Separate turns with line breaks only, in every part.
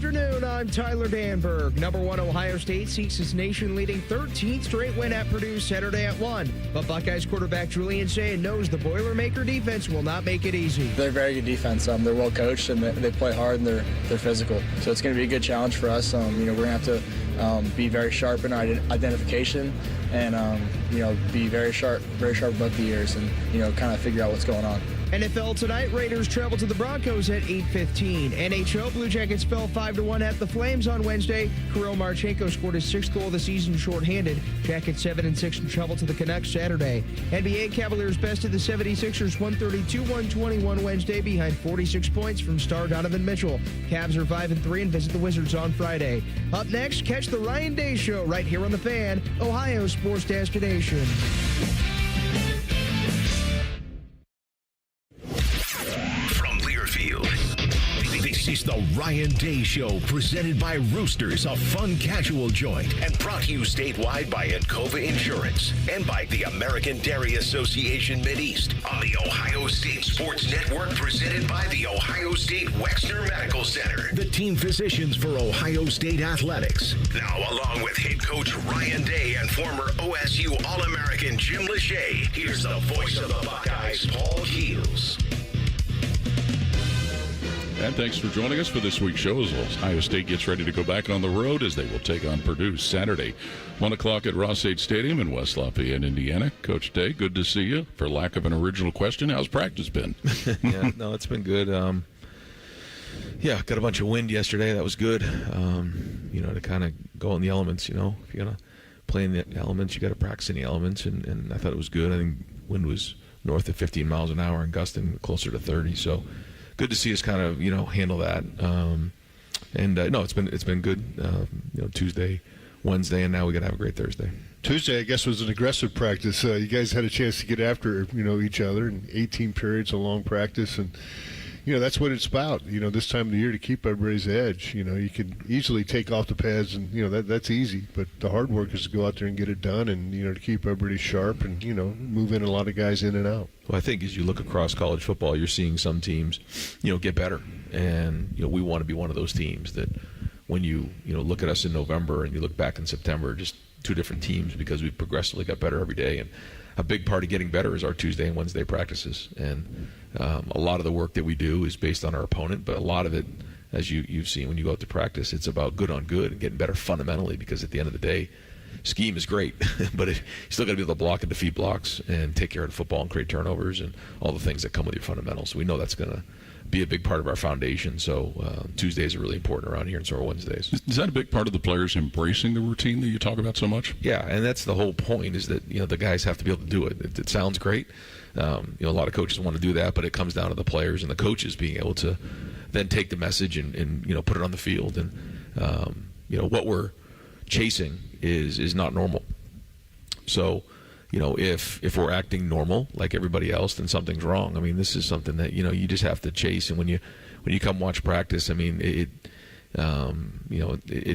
afternoon. I'm Tyler Danberg. Number 1 Ohio State seeks its nation-leading 13th straight win at Purdue Saturday at 1. But Buckeyes quarterback Julian Sayin knows the Boilermaker defense will not make it easy.
They're a very good defense. They're well coached and they play hard and they're physical. So it's going to be a good challenge for us. We're going to have to be very sharp in our identification and be very sharp about the ears and kind of figure out what's going on.
NFL tonight, Raiders travel to the Broncos at 8:15. NHL, Blue Jackets fell 5-1 at the Flames on Wednesday. Kirill Marchenko scored his 6th goal of the season shorthanded. Jackets 7-6 and travel to the Canucks Saturday. NBA Cavaliers bested the 76ers 132-121 Wednesday behind 46 points from star Donovan Mitchell. Cavs are 5-3 and visit the Wizards on Friday. Up next, catch the Ryan Day Show right here on The Fan, Ohio sports destination.
This is the Ryan Day Show, presented by Roosters, a fun casual joint, and brought to you statewide by Encova Insurance and by the American Dairy Association Mideast on the Ohio State Sports Network, presented by the Ohio State Wexner Medical Center, the team physicians for Ohio State Athletics. Now, along with head coach Ryan Day and former OSU All-American Jim Lachey, here's the voice of the Buckeyes, Paul Keels.
And thanks for joining us for this week's show as Ohio State gets ready to go back on the road as they will take on Purdue Saturday, 1 o'clock at Ross-Ade Stadium in West Lafayette, Indiana. Coach Day, good to see you. For lack of an original question, how's practice been?
Yeah, no, it's been good. Got a bunch of wind yesterday. That was good. To kind of go in the elements, if you're going to play in the elements, you got to practice in the elements, and I thought it was good. I think wind was north of 15 miles an hour and gusting closer to 30, so good to see us kind of, handle that. It's been good. Tuesday, Wednesday, and now we got to have a great Thursday.
Tuesday, I guess, was an aggressive practice. You guys had a chance to get after, each other in 18 periods, a long practice, and that's what it's about. This time of the year to keep everybody's edge. You can easily take off the pads, and that's easy. But the hard work is to go out there and get it done, and to keep everybody sharp, and move in a lot of guys in and out.
Well, I think as you look across college football, you're seeing some teams, get better, and we want to be one of those teams that when you look at us in November and you look back in September, just two different teams because we've progressively got better every day. And a big part of getting better is our Tuesday and Wednesday practices. And a lot of the work that we do is based on our opponent, but a lot of it, as you've seen when you go out to practice, it's about good on good and getting better fundamentally, because at the end of the day, scheme is great, but you still got to be able to block and defeat blocks and take care of the football and create turnovers and all the things that come with your fundamentals. So we know that's going to be a big part of our foundation. So Tuesdays are really important around here, and so are Wednesdays.
Is that a big part of the players embracing the routine that you talk about so much?
Yeah, and that's the whole point, is that the guys have to be able to do it. It sounds great. A lot of coaches want to do that, but it comes down to the players and the coaches being able to then take the message and put it on the field. And what we're chasing is not normal. So if we're acting normal like everybody else, then something's wrong. I mean, this is something that you just have to chase. And when you come watch practice, I mean, it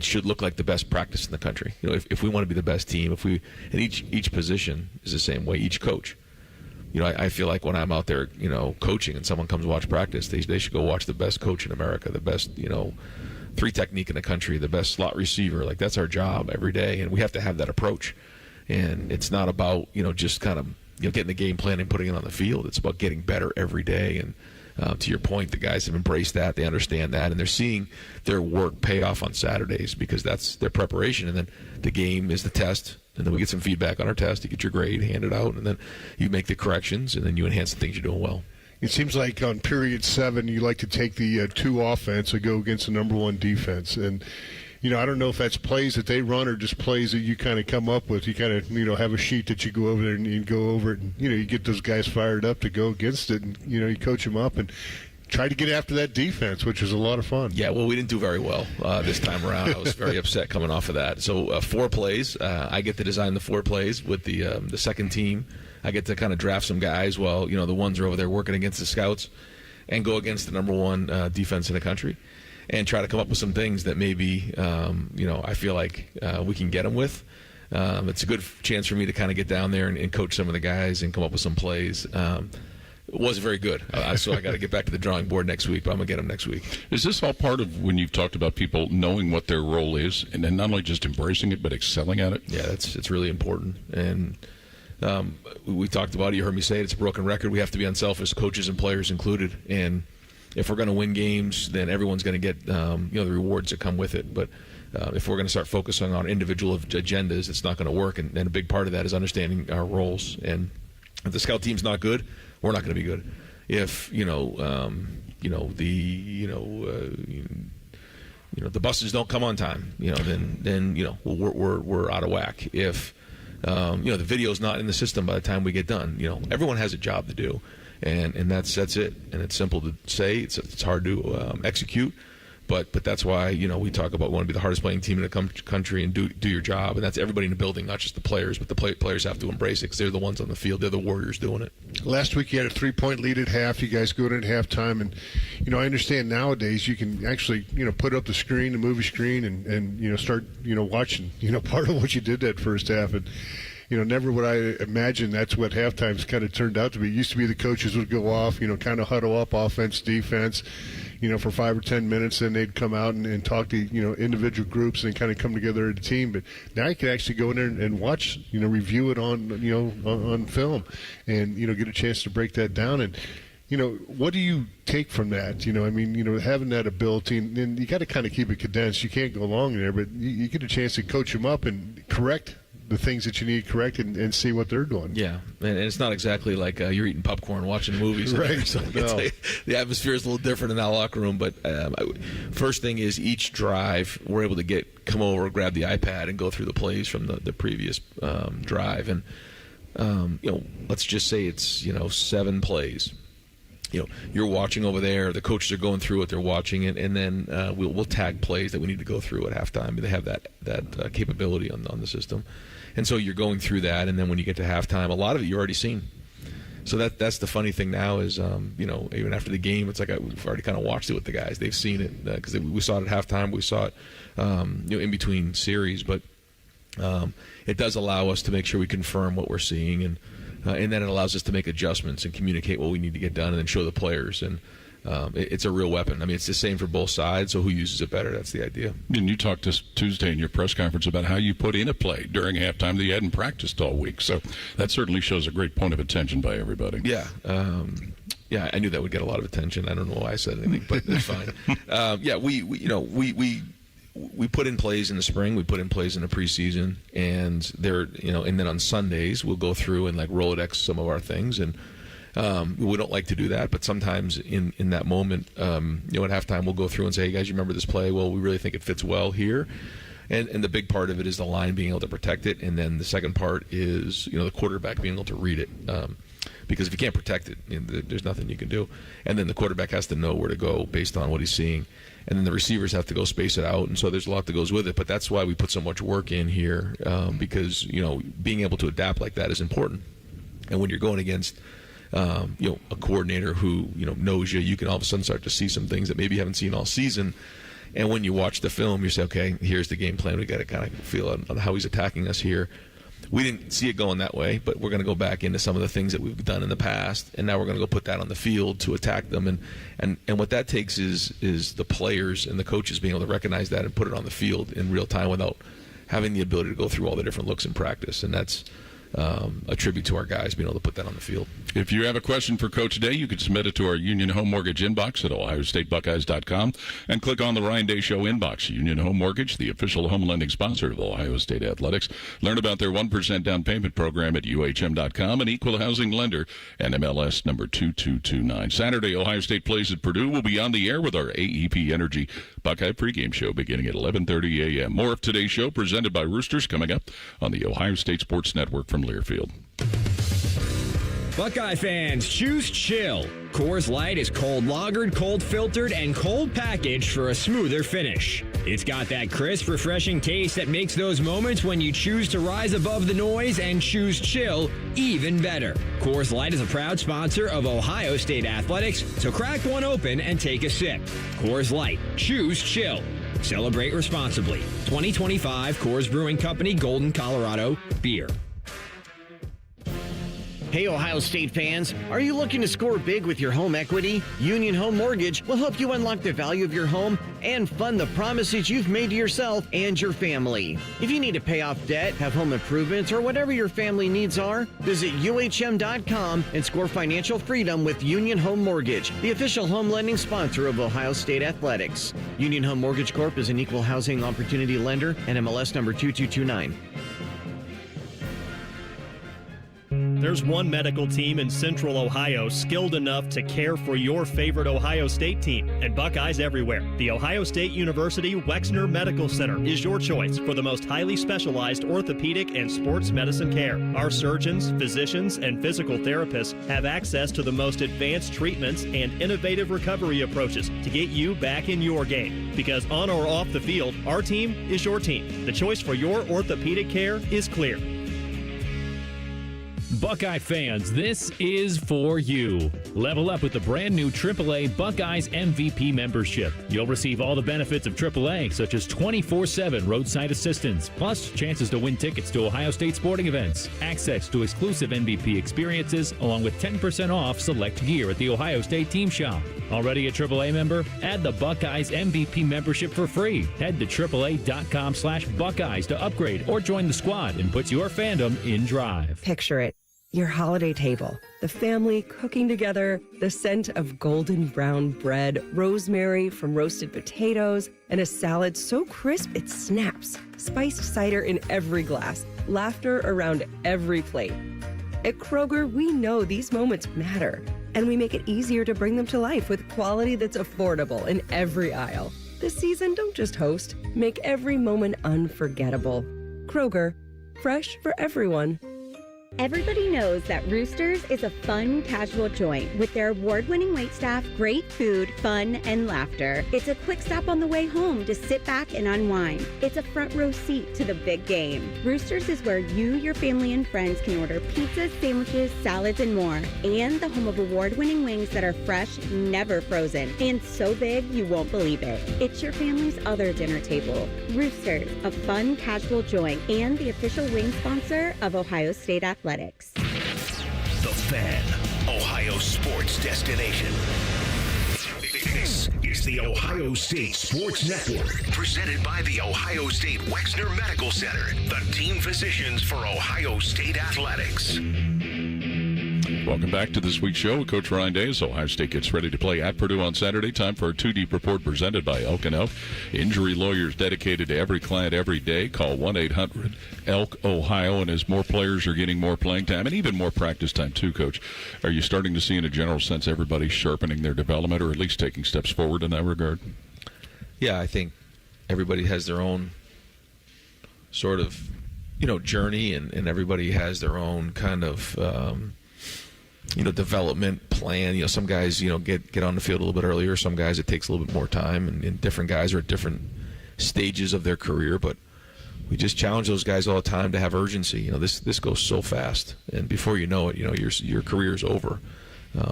should look like the best practice in the country. If we want to be the best team, and each position is the same way, each coach. I feel like when I'm out there, coaching, and someone comes watch practice, they should go watch the best coach in America, the best, three technique in the country, the best slot receiver. Like, that's our job every day, and we have to have that approach. And it's not about, just kind of, getting the game plan and putting it on the field. It's about getting better every day. And to your point, the guys have embraced that. They understand that. And they're seeing their work pay off on Saturdays, because that's their preparation. And then the game is the test. And then we get some feedback on our test. You get your grade, hand it out, and then you make the corrections, and then you enhance the things you're doing well.
It seems like on period 7, you like to take the 2 offense and go against the number 1 defense. And I don't know if that's plays that they run or just plays that you kind of come up with. You kind of, have a sheet that you go over there and you go over it, and, you get those guys fired up to go against it, and, you coach them up and try to get after that defense, which is a lot of fun.
Yeah, well, we didn't do very well this time around. I was very upset coming off of that. So 4 plays. I get to design the 4 plays with the second team. I get to kind of draft some guys while, the ones are over there working against the scouts, and go against the number 1 defense in the country, and try to come up with some things that maybe, I feel like we can get them with. It's a good chance for me to kind of get down there and coach some of the guys and come up with some plays. it wasn't very good. So I got to get back to the drawing board next week, but I'm going to get them next week.
Is this all part of when you've talked about people knowing what their role is and then not only just embracing it but excelling at it?
Yeah, it's really important. And we talked about it. You heard me say it. It's a broken record. We have to be unselfish, coaches and players included. And if we're going to win games, then everyone's going to get the rewards that come with it. But if we're going to start focusing on individual agendas, it's not going to work. And a big part of that is understanding our roles. And if the scout team's not good, we're not going to be good. If the buses don't come on time, then we're out of whack. If the video's not in the system by the time we get done, everyone has a job to do, and that's it. And it's simple to say, it's hard to execute. But that's why we talk about wanting to be the hardest playing team in the country and do your job, and that's everybody in the building, not just the players. But the players have to embrace it because they're the ones on the field. They're the warriors doing it.
Last week you had a 3-point lead at half. You guys go in at halftime, and I understand nowadays you can actually put up the screen, the movie screen, and start watching part of what you did that first half. And never would I imagine that's what halftime's kind of turned out to be. It used to be the coaches would go off, kind of huddle up, offense, defense, for 5 or 10 minutes, then they'd come out and talk to, individual groups and kind of come together as a team. But now you can actually go in there and watch, review it on film and, get a chance to break that down. And, what do you take from that? Having that ability, and you got to kind of keep it condensed. You can't go long there, but you get a chance to coach them up and correct the things that you need corrected and see what they're doing.
Yeah, and it's not exactly like you're eating popcorn watching movies.
Right.
So the atmosphere is a little different in that locker room. But first thing is each drive we're able to come over, grab the iPad, and go through the plays from the previous drive. And let's just say it's 7 plays. You're watching over there. The coaches are going through it. They're watching it, and then we'll tag plays that we need to go through at halftime. They have that capability on the system, and so you're going through that. And then when you get to halftime, a lot of it you've already seen. So that's the funny thing now is even after the game, it's like we've already kind of watched it with the guys. They've seen it because we saw it at halftime. We saw it in between series, but it does allow us to make sure we confirm what we're seeing and then it allows us to make adjustments and communicate what we need to get done and then show the players. And it's a real weapon. I mean, it's the same for both sides, so who uses it better? That's the idea.
And you talked this Tuesday in your press conference about how you put in a play during halftime that you hadn't practiced all week. So that certainly shows a great point of attention by everybody.
Yeah. I knew that would get a lot of attention. I don't know why I said anything, but it's fine. We put in plays in the spring. We put in plays in the preseason, and and then on Sundays we'll go through and like Rolodex some of our things. And we don't like to do that, but sometimes in that moment, at halftime we'll go through and say, "Hey guys, you remember this play? Well, we really think it fits well here." And the big part of it is the line being able to protect it, and then the second part is the quarterback being able to read it. Because if you can't protect it, there's nothing you can do. And then the quarterback has to know where to go based on what he's seeing. And then the receivers have to go space it out. And so there's a lot that goes with it. But that's why we put so much work in here because, being able to adapt like that is important. And when you're going against, a coordinator who, knows you can all of a sudden start to see some things that maybe you haven't seen all season. And when you watch the film, you say, okay, here's the game plan. We got to kind of feel on how he's attacking us here. We didn't see it going that way, but we're going to go back into some of the things that we've done in the past, and now we're going to go put that on the field to attack them. And what that takes is the players and the coaches being able to recognize that and put it on the field in real time without having the ability to go through all the different looks in practice. And that's a tribute to our guys being able to put that on the field.
If you have a question for Coach Day, you can submit it to our Union Home Mortgage inbox at OhioStateBuckeyes.com and click on the Ryan Day Show inbox. Union Home Mortgage, the official home lending sponsor of Ohio State Athletics. Learn about their 1% down payment program at UHM.com, an equal housing lender, and MLS number 2229. Saturday, Ohio State plays at Purdue. We'll be on the air with our AEP Energy Buckeye pregame show beginning at 11:30 a.m. More of today's show presented by Roosters coming up on the Ohio State Sports Network from Learfield.
Buckeye fans, choose chill. Coors Light is cold lagered, cold filtered, and cold packaged for a smoother finish. It's got that crisp, refreshing taste that makes those moments when you choose to rise above the noise and choose chill even better. Coors Light is a proud sponsor of Ohio State Athletics, so crack one open and take a sip. Coors Light, choose chill. Celebrate responsibly. 2025 Coors Brewing Company, Golden, Colorado, beer.
Hey, Ohio State fans, are you looking to score big with your home equity? Union Home Mortgage will help you unlock the value of your home and fund the promises you've made to yourself and your family. If you need to pay off debt, have home improvements, or whatever your family needs are, visit UHM.com and score financial freedom with Union Home Mortgage, the official home lending sponsor of Ohio State Athletics. Union Home Mortgage Corp is an equal housing opportunity lender and MLS number 2229.
There's one medical team in Central Ohio skilled enough to care for your favorite Ohio State team, and Buckeyes everywhere. The Ohio State University Wexner Medical Center is your choice for the most highly specialized orthopedic and sports medicine care. Our surgeons, physicians, and physical therapists have access to the most advanced treatments and innovative recovery approaches to get you back in your game. Because on or off the field, our team is your team. The choice for your orthopedic care is clear.
Buckeye fans, this is for you. Level up with the brand new AAA Buckeyes MVP membership. You'll receive all the benefits of AAA, such as 24/7 roadside assistance, plus chances to win tickets to Ohio State sporting events, access to exclusive MVP experiences, along with 10% off select gear at the Ohio State Team Shop. Already a AAA member? Add the Buckeyes MVP membership for free. Head to AAA.com/Buckeyes to upgrade or join the squad and put your fandom in drive.
Picture it. Your holiday table, the family cooking together, the scent of golden brown bread, rosemary from roasted potatoes, and a salad so crisp it snaps, spiced cider in every glass, laughter around every plate. At Kroger, we know these moments matter, and we make it easier to bring them to life with quality that's affordable in every aisle. This season, don't just host, make every moment unforgettable. Kroger, fresh for everyone.
Everybody knows that Roosters is a fun, casual joint with their award-winning waitstaff, great food, fun, and laughter. It's a quick stop on the way home to sit back and unwind. It's a front row seat to the big game. Roosters is where you, your family, and friends can order pizzas, sandwiches, salads, and more. And the home of award-winning wings that are fresh, never frozen, and so big you won't believe it. It's your family's other dinner table. Roosters, a fun, casual joint, and the official wing sponsor of Ohio State Athletics.
The Fan, Ohio sports destination. This is the Ohio State Sports Network, presented by the Ohio State Wexner Medical Center, the team physicians for Ohio State Athletics.
Welcome back to this week's show with Coach Ryan Day as Ohio State gets ready to play at Purdue on Saturday. Time for a 2-Deep report presented by Elk & Elk. Injury lawyers dedicated to every client every day. Call 1-800-ELK-OHIO. And as more players are getting more playing time and even more practice time too, Coach, are you starting to see in a general sense everybody sharpening their development or at least taking steps forward in that regard?
Yeah, I think everybody has their own sort of, journey and everybody has their own kind of development plan. Some guys, get on the field a little bit earlier. Some guys it takes a little bit more time, and different guys are at different stages of their career. But we just challenge those guys all the time to have urgency. This goes so fast, and before you know it, your career is over.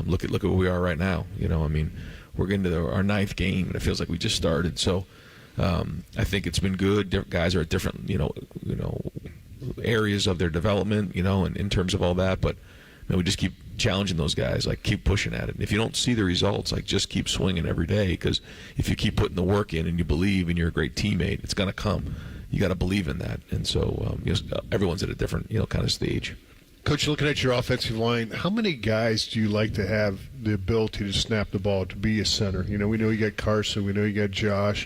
Look at where we are right now. We're getting to our 9th game, and it feels like we just started. So I think it's been good. Guys are at different, areas of their development, and in terms of all that, but. We just keep challenging those guys, keep pushing at it. And if you don't see the results, just keep swinging every day, because if you keep putting the work in and you believe and you're a great teammate, it's going to come. You got to believe in that. And so everyone's at a different, kind of stage.
Coach, looking at your offensive line, how many guys do you like to have the ability to snap the ball, to be a center? We know you got Carson, we know you got Josh.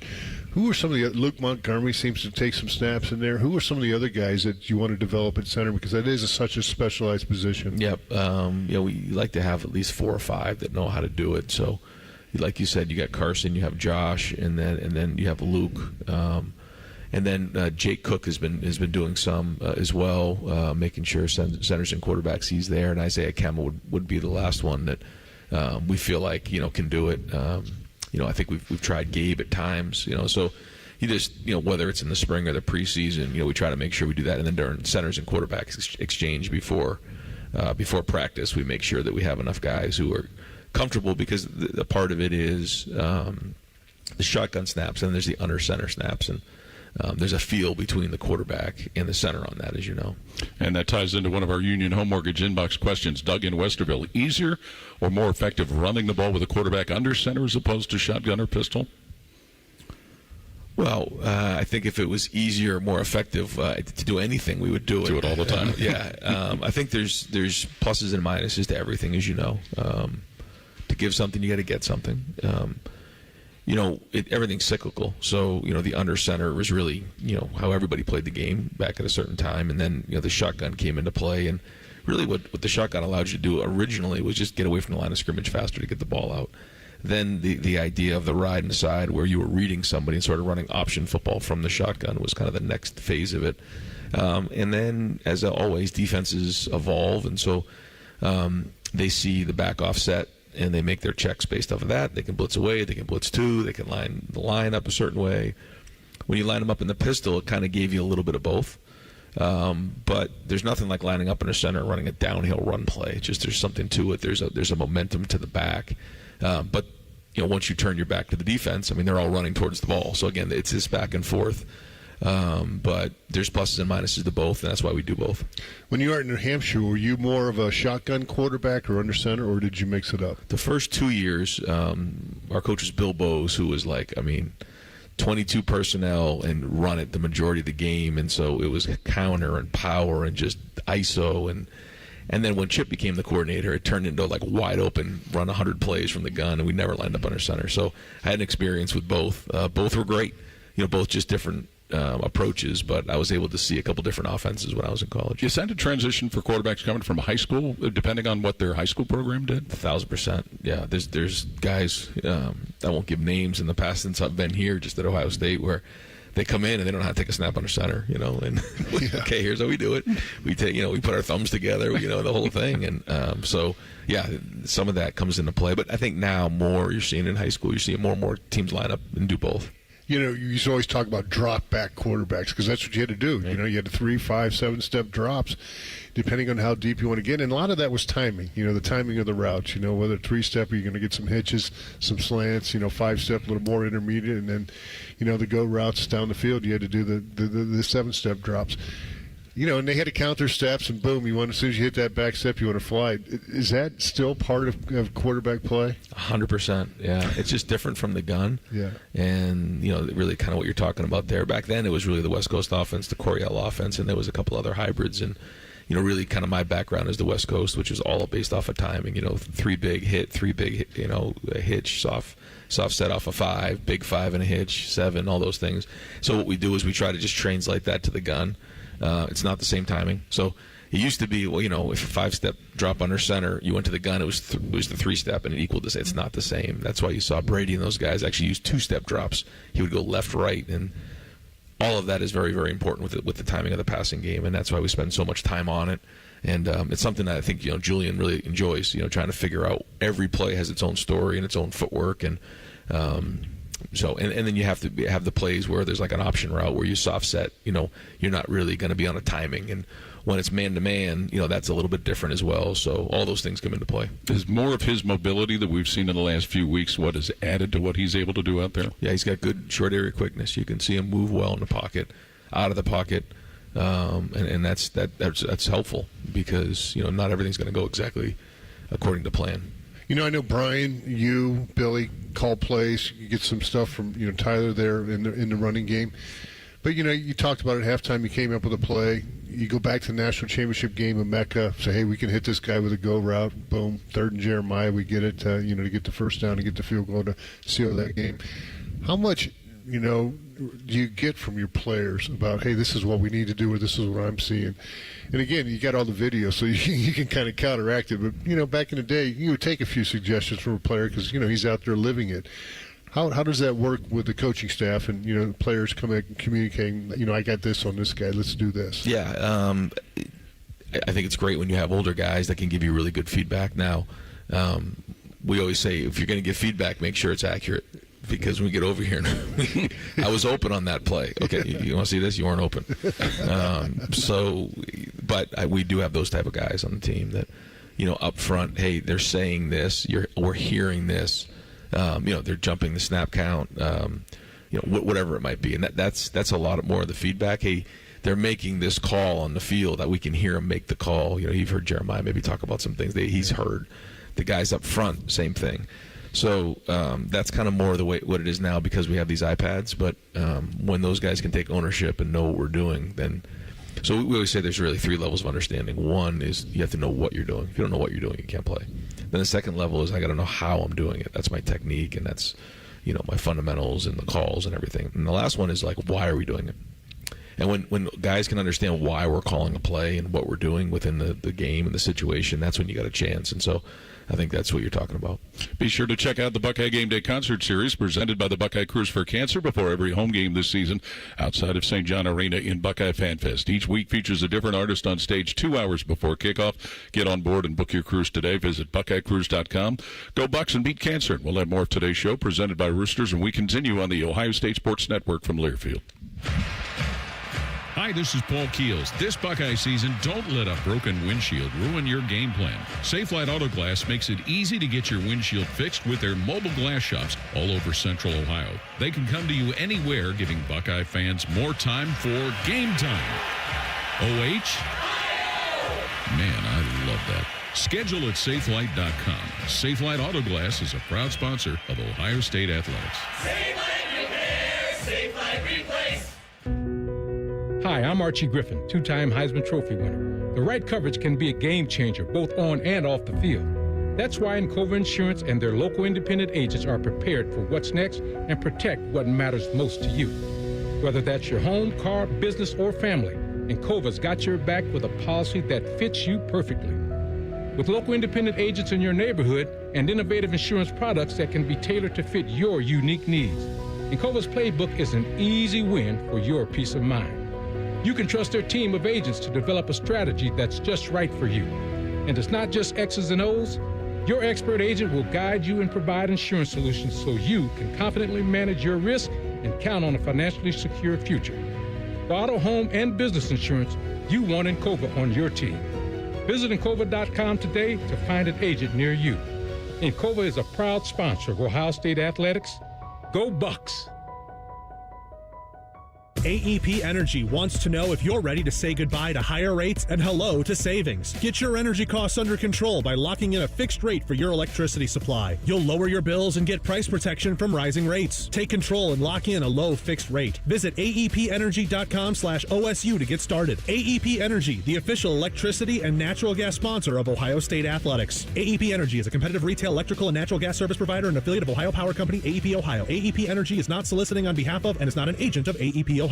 Who are some of the Luke Montgomery seems to take some snaps in there. Who are some of the other guys that you want to develop at center, because that is such a specialized position?
Yep. We like to have at least 4 or 5 that know how to do it. So, like you said, you got Carson, you have Josh, and then you have Luke, and then Jake Cook has been doing some as well, making sure centers and quarterbacks he's there, and Isaiah Campbell would be the last one that we feel like can do it. I think we've tried Gabe at times, so you just, whether it's in the spring or the preseason, we try to make sure we do that. And then during centers and quarterbacks exchange before practice, we make sure that we have enough guys who are comfortable, because the part of it is the shotgun snaps, and there's the under center snaps. And there's a feel between the quarterback and the center on that, as you know.
And that ties into one of our Union Home Mortgage inbox questions. Doug in Westerville, easier or more effective running the ball with a quarterback under center as opposed to shotgun or pistol?
Well, I think if it was easier, more effective to do anything, we would do it.
Do it all the time.
I think there's pluses and minuses to everything, as you know. To give something, you got to get something. Everything's cyclical. So, the under center was really, how everybody played the game back at a certain time. And then, the shotgun came into play. And really what the shotgun allowed you to do originally was just get away from the line of scrimmage faster to get the ball out. Then the idea of the ride inside where you were reading somebody and sort of running option football from the shotgun was kind of the next phase of it. And then, as always, defenses evolve. And so they see the back offset and they make their checks based off of that. They can blitz away, they can blitz two, they can line the line up a certain way. When you line them up in the pistol, it kind of gave you a little bit of both. But there's nothing like lining up in a center and running a downhill run play. Just there's something to it. There's a momentum to the back. But once you turn your back to the defense, they're all running towards the ball. So again, it's this back and forth. But there's pluses and minuses to both, and that's why we do both.
When you were in New Hampshire, were you more of a shotgun quarterback or under center, or did you mix it up?
The first 2 years, our coach was Bill Bowes, who was 22 personnel and run it the majority of the game, and so it was counter and power and just ISO and then when Chip became the coordinator, it turned into wide open, run 100 plays from the gun, and we never lined up under center. So I had an experience with both. Both were great, both just different approaches, but I was able to see a couple different offenses when I was in college.
Is that a transition for quarterbacks coming from high school, depending on what their high school program did?
1,000%. Yeah, there's guys, I won't give names in the past since I've been here, just at Ohio State, where they come in and they don't know how to take a snap under center, and okay, here's how we do it. We take, we put our thumbs together, the whole thing. And so, yeah, some of that comes into play. But I think now more you're seeing in high school, you're seeing more and more teams line up and do both.
You used to always talk about drop back quarterbacks because that's what you had to do.
Right.
You had 3, 5, 7-step drops depending on how deep you want to get. And a lot of that was timing, the timing of the routes, whether 3-step, you're going to get some hitches, some slants, 5-step, a little more intermediate. And then, the go routes down the field, you had to do the 7-step drops. And they had to count their steps, and boom, as soon as you hit that back step, you want to fly. Is that still part of quarterback play?
100%, yeah. It's just different from the gun.
Yeah.
And, really kind of what you're talking about there. Back then, it was really the West Coast offense, the Coryell offense, and there was a couple other hybrids. And, really kind of my background is the West Coast, which is all based off of timing. 3 big hit, 3 big, a hitch, soft set off a 5, big 5 and a hitch, 7, all those things. So what we do is we try to just translate that to the gun. It's not the same timing. So it used to be, if a 5-step drop under center, you went to the gun, it was the 3-step, and it equaled this. It's not the same. That's why you saw Brady and those guys actually use 2-step drops. He would go left, right, and all of that is very, very important with the timing of the passing game, and that's why we spend so much time on it. And it's something that I think Julian really enjoys. Trying to figure out every play has its own story and its own footwork, and so and then you have to have the plays where there's an option route where you soft set. You're not really going to be on a timing, and when it's man to man, that's a little bit different as well. So all those things come into play.
Is more of his mobility that we've seen in the last few weeks what has added to what he's able to do out there?
Yeah, he's got good short area quickness. You can see him move well in the pocket, out of the pocket, and that's helpful because not everything's going to go exactly according to plan.
I know Brian, you, Billy, call plays. You get some stuff from Tyler there in the running game. But you talked about it at halftime. You came up with a play. You go back to the national championship game in Mecca. Say, hey, we can hit this guy with a go route. Boom, 3rd and Jeremiah. We get it. To get the first down and get the field goal to seal that game. How much do you get from your players about, hey, this is what we need to do, or this is what I'm seeing? And again, you got all the video, so you can kind of counteract it. But back in the day, you would take a few suggestions from a player because he's out there living it. How does that work with the coaching staff and the players communicating? I got this on this guy. Let's do this.
Yeah, I think it's great when you have older guys that can give you really good feedback. Now, we always say if you're going to give feedback, make sure it's accurate. Because when we get over here, I was open on that play. Okay, you want to see this? You weren't open. But we do have those type of guys on the team that, up front, hey, they're saying this, we're hearing this. They're jumping the snap count. whatever it might be. And that's a lot more of the feedback. Hey, they're making this call on the field that we can hear them make the call. You've heard Jeremiah maybe talk about some things he's heard. The guys up front, same thing. So that's kind of more the way what it is now because we have these iPads. But when those guys can take ownership and know what we're doing, then so we always say there's really 3 levels of understanding. One is you have to know what you're doing. If you don't know what you're doing, you can't play. Then the second level is I got to know how I'm doing it. That's my technique and that's my fundamentals and the calls and everything. And the last one is like why are we doing it? And when guys can understand why we're calling a play and what we're doing within the game and the situation, that's when you got a chance. And so I think that's what you're talking about.
Be sure to check out the Buckeye Game Day Concert Series presented by the Buckeye Cruise for Cancer before every home game this season outside of St. John Arena in Buckeye Fan Fest. Each week features a different artist on stage 2 hours before kickoff. Get on board and book your cruise today. Visit BuckeyeCruise.com. Go Bucks and beat cancer. We'll have more of today's show presented by Roosters, and we continue on the Ohio State Sports Network from Learfield.
Hi, this is Paul Keels. This Buckeye season, don't let a broken windshield ruin your game plan. Safelite Auto Glass makes it easy to get your windshield fixed with their mobile glass shops all over Central Ohio. They can come to you anywhere, giving Buckeye fans more time for game time. OH? Man, I love that. Schedule at safelite.com. Safelite Auto Glass is a proud sponsor of Ohio State Athletics.
Safelite Repair, Safelite Replace.
Hi, I'm Archie Griffin, 2-time Heisman Trophy winner. The right coverage can be a game changer, both on and off the field. That's why Encova Insurance and their local independent agents are prepared for what's next and protect what matters most to you. Whether that's your home, car, business, or family, Encova's got your back with a policy that fits you perfectly. With local independent agents in your neighborhood and innovative insurance products that can be tailored to fit your unique needs, Encova's playbook is an easy win for your peace of mind. You can trust their team of agents to develop a strategy that's just right for you. And it's not just X's and O's. Your expert agent will guide you and provide insurance solutions so you can confidently manage your risk and count on a financially secure future. For auto, home, and business insurance, you want Encova on your team. Visit Encova.com today to find an agent near you. Encova is a proud sponsor of Ohio State Athletics. Go Bucks!
AEP Energy wants to know if you're ready to say goodbye to higher rates and hello to savings. Get your energy costs under control by locking in a fixed rate for your electricity supply. You'll lower your bills and get price protection from rising rates. Take control and lock in a low fixed rate. Visit aepenergy.com/OSU to get started. AEP Energy, the official electricity and natural gas sponsor of Ohio State Athletics. AEP Energy is a competitive retail electrical and natural gas service provider and affiliate of Ohio Power Company, AEP Ohio. AEP Energy is not soliciting on behalf of and is not an agent of AEP Ohio.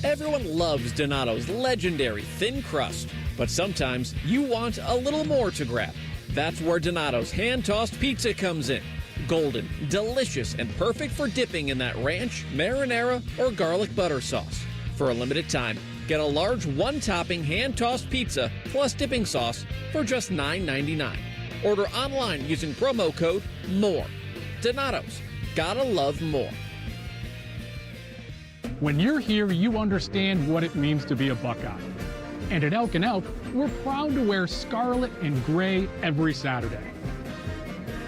Everyone loves Donato's legendary thin crust, but sometimes you want a little more to grab. That's where Donato's hand-tossed pizza comes in. Golden, delicious, and perfect for dipping in that ranch, marinara, or garlic butter sauce. For a limited time, get a large one-topping hand-tossed pizza plus dipping sauce for just $9.99. Order online using promo code MORE. Donato's. Gotta love more.
When you're here, you understand what it means to be a Buckeye. And at Elk & Elk, we're proud to wear scarlet and gray every Saturday.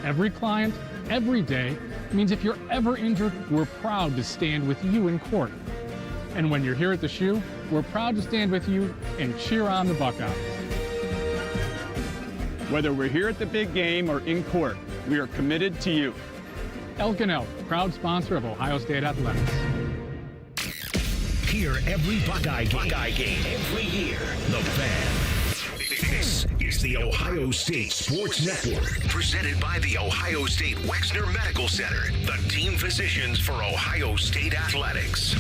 Every client, every day, means if you're ever injured, we're proud to stand with you in court. And when you're here at the shoe, we're proud to stand with you and cheer on the Buckeyes.
Whether we're here at the big game or in court, we are committed to you.
Elk & Elk, proud sponsor of Ohio State Athletics.
Hear every Buckeye game every year. The Fan. This is the Ohio State Sports Network, presented by the Ohio State Wexner Medical Center, the team physicians for Ohio State Athletics.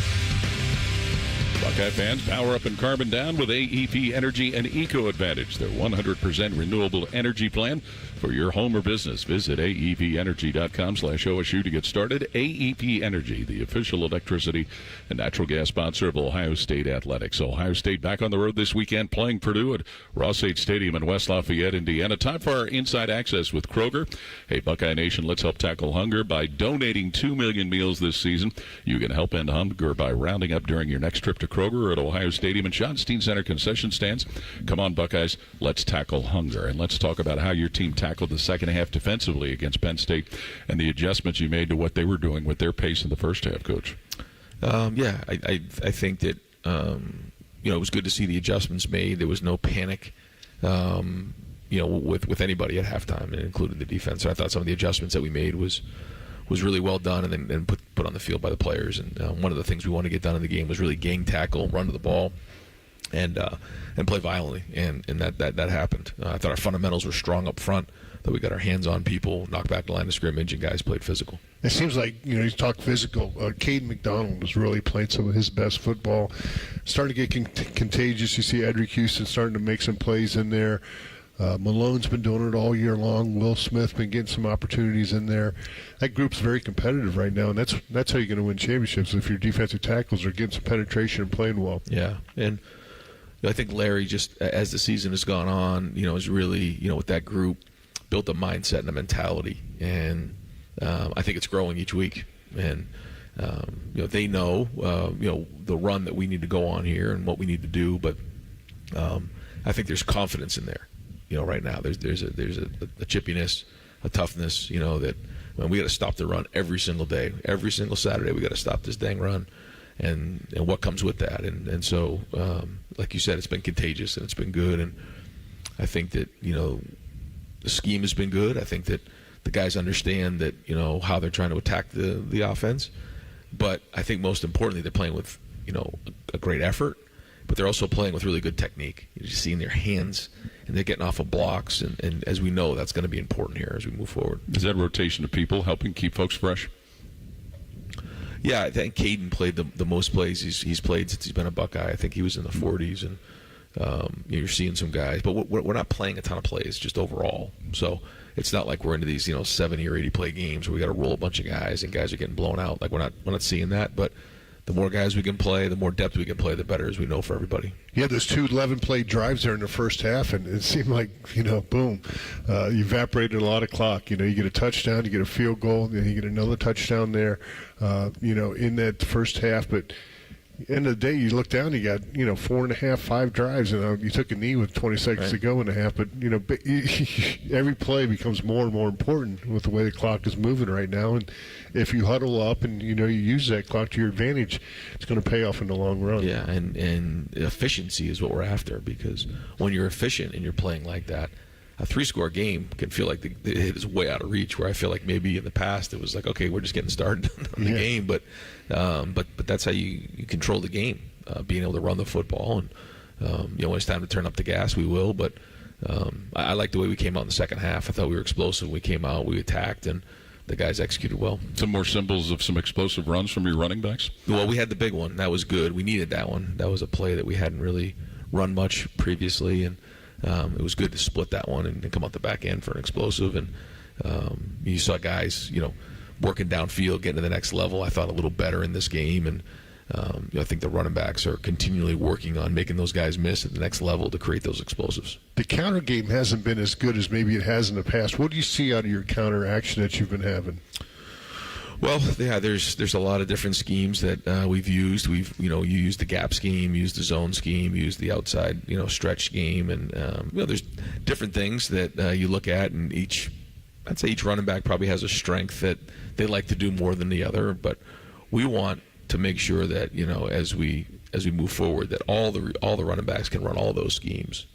Buckeye fans, power up and carbon down with AEP Energy and Eco Advantage, their 100% renewable energy plan for your home or business. Visit aepenergy.com/OSU to get started. AEP Energy, the official electricity and natural gas sponsor of Ohio State Athletics. Ohio State back on the road this weekend playing Purdue at Ross-Ade Stadium in West Lafayette, Indiana. Time for our Inside Access with Kroger. Hey, Buckeye Nation, let's help tackle hunger by donating 2 million meals this season. You can help end hunger by rounding up during your next trip to Kroger, or at Ohio Stadium and Schottenstein Center concession stands. Come on, Buckeyes, let's tackle hunger. And let's talk about how your team tackled the second half defensively against Penn State and the adjustments you made to what they were doing with their pace in the first half, Coach.
I think that it was good to see the adjustments made. There was no panic, with anybody at halftime, and it included the defense. So I thought some of the adjustments that we made was really well done and put on the field by the players. And one of the things we wanted to get done in the game was really gang tackle, run to the ball, and play violently. And that happened. I thought our fundamentals were strong up front, that we got our hands on people, knocked back the line of scrimmage, and guys played physical.
It seems like, you talk physical. Caden McDonald was really playing some of his best football. Starting to get contagious. You see Edric Houston starting to make some plays in there. Malone's been doing it all year long. Will Smith been getting some opportunities in there. That group's very competitive right now, and that's how you're going to win championships, if your defensive tackles are getting some penetration and playing well.
Yeah, and I think Larry, just as the season has gone on, is really, with that group, built a mindset and a mentality, and I think it's growing each week. And they know the run that we need to go on here and what we need to do, but I think there's confidence in there. Right now there's a chippiness, a toughness. That we got to stop the run every single day, every single Saturday. We got to stop this dang run, and what comes with that. And so, like you said, it's been contagious and it's been good. And I think that the scheme has been good. I think that the guys understand that how they're trying to attack the offense. But I think most importantly, they're playing with a great effort, but they're also playing with really good technique. You're just seeing their hands, and they're getting off of blocks. And as we know, that's going to be important here as we move forward.
Is that rotation of people helping keep folks fresh?
Yeah, I think Caden played the most plays he's played since he's been a Buckeye. I think he was in the 40s, and you're seeing some guys, but we're not playing a ton of plays just overall. So it's not like we're into these 70 or 80 play games where we got to roll a bunch of guys and guys are getting blown out. Like we're not seeing that. But the more guys we can play, the more depth we can play, the better, as we know, for everybody.
You had those 2 11-play drives there in the first half, and it seemed like, boom, you evaporated a lot of clock. You get a touchdown, you get a field goal, then you get another touchdown there, in that first half. But end of the day, you look down, you got 4.5, 5 drives, and you took a knee with 20 seconds to go in the half. But every play becomes more and more important with the way the clock is moving right now. And if you huddle up and you use that clock to your advantage, it's going to pay off in the long run.
Yeah, and efficiency is what we're after, because when you're efficient and you're playing like that, a 3-score game can feel like it is way out of reach, where I feel like maybe in the past it was like, okay, we're just getting started on the game, but that's how you control the game, being able to run the football, and when it's time to turn up the gas, we will. But I like the way we came out in the second half. I thought we were explosive. We came out, we attacked, and the guys executed well.
Some more symbols of some explosive runs from your running backs?
Well, we had the big one. That was good. We needed that one. That was a play that we hadn't really run much previously, and it was good to split that one and come out the back end for an explosive. And you saw guys, working downfield, getting to the next level. I thought a little better in this game, and I think the running backs are continually working on making those guys miss at the next level to create those explosives.
The counter game hasn't been as good as maybe it has in the past. What do you see out of your counter action that you've been having?
Well, yeah, there's a lot of different schemes that we've used. You used the gap scheme, used the zone scheme, used the outside stretch scheme, and there's different things that you look at, and I'd say each running back probably has a strength that they like to do more than the other. But we want to make sure that as we move forward, that all the running backs can run all those schemes.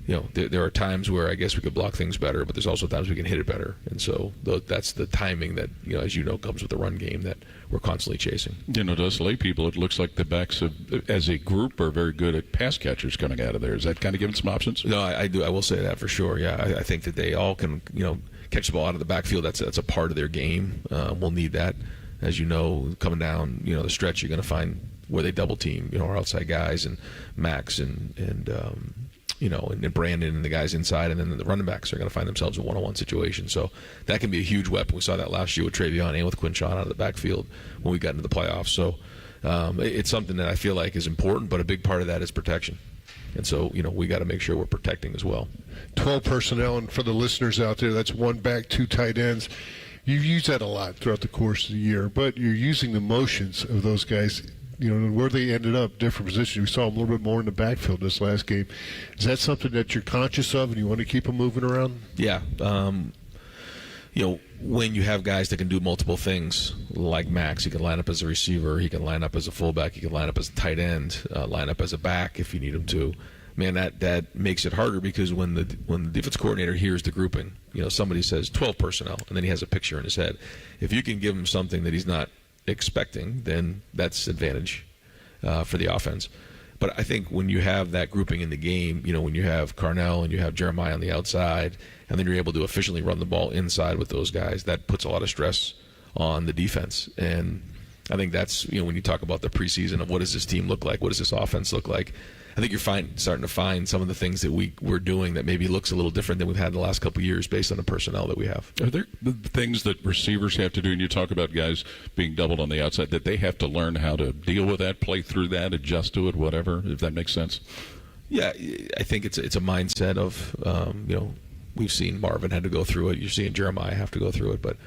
There are times where I guess we could block things better, but there's also times we can hit it better. And so that's the timing that, as comes with the run game that we're constantly chasing.
To us lay people, it looks like the backs as a group are very good at pass catchers coming out of there. Is that kind of giving some options?
No, I do. I will say that for sure. Yeah, I think that they all can, catch the ball out of the backfield. That's a part of their game. We'll need that. As coming down, the stretch, you're going to find where they double team, our outside guys, and Max and Brandon and the guys inside, and then the running backs are going to find themselves in one-on-one situations. So that can be a huge weapon. We saw that last year with Travion and with Quinshon out of the backfield when we got into the playoffs. So it's something that I feel like is important, but a big part of that is protection. And so, we got to make sure we're protecting as well.
12 personnel, and for the listeners out there, that's 1 back, 2 tight ends. You've used that a lot throughout the course of the year, but you're using the motions of those guys where they ended up, different positions. We saw them a little bit more in the backfield this last game. Is that something that you're conscious of and you want to keep them moving around?
Yeah. When you have guys that can do multiple things, like Max, he can line up as a receiver, he can line up as a fullback, he can line up as a tight end, line up as a back if you need him to. Man, that makes it harder, because when the defense coordinator hears the grouping, somebody says 12 personnel, and then he has a picture in his head. If you can give him something that he's not expecting, then that's advantage for the offense. But I think when you have that grouping in the game, when you have Carnell and you have Jeremiah on the outside, and then you're able to efficiently run the ball inside with those guys, that puts a lot of stress on the defense. And I think that's, when you talk about the preseason of what does this team look like, what does this offense look like, I think you're starting to find some of the things that we're doing that maybe looks a little different than we've had in the last couple of years based on the personnel that we have.
Are there things that receivers have to do, and you talk about guys being doubled on the outside, that they have to learn how to deal with that, play through that, adjust to it, whatever, if that makes sense?
Yeah, I think it's a mindset of, we've seen Marvin had to go through it. You're seeing Jeremiah have to go through it. But,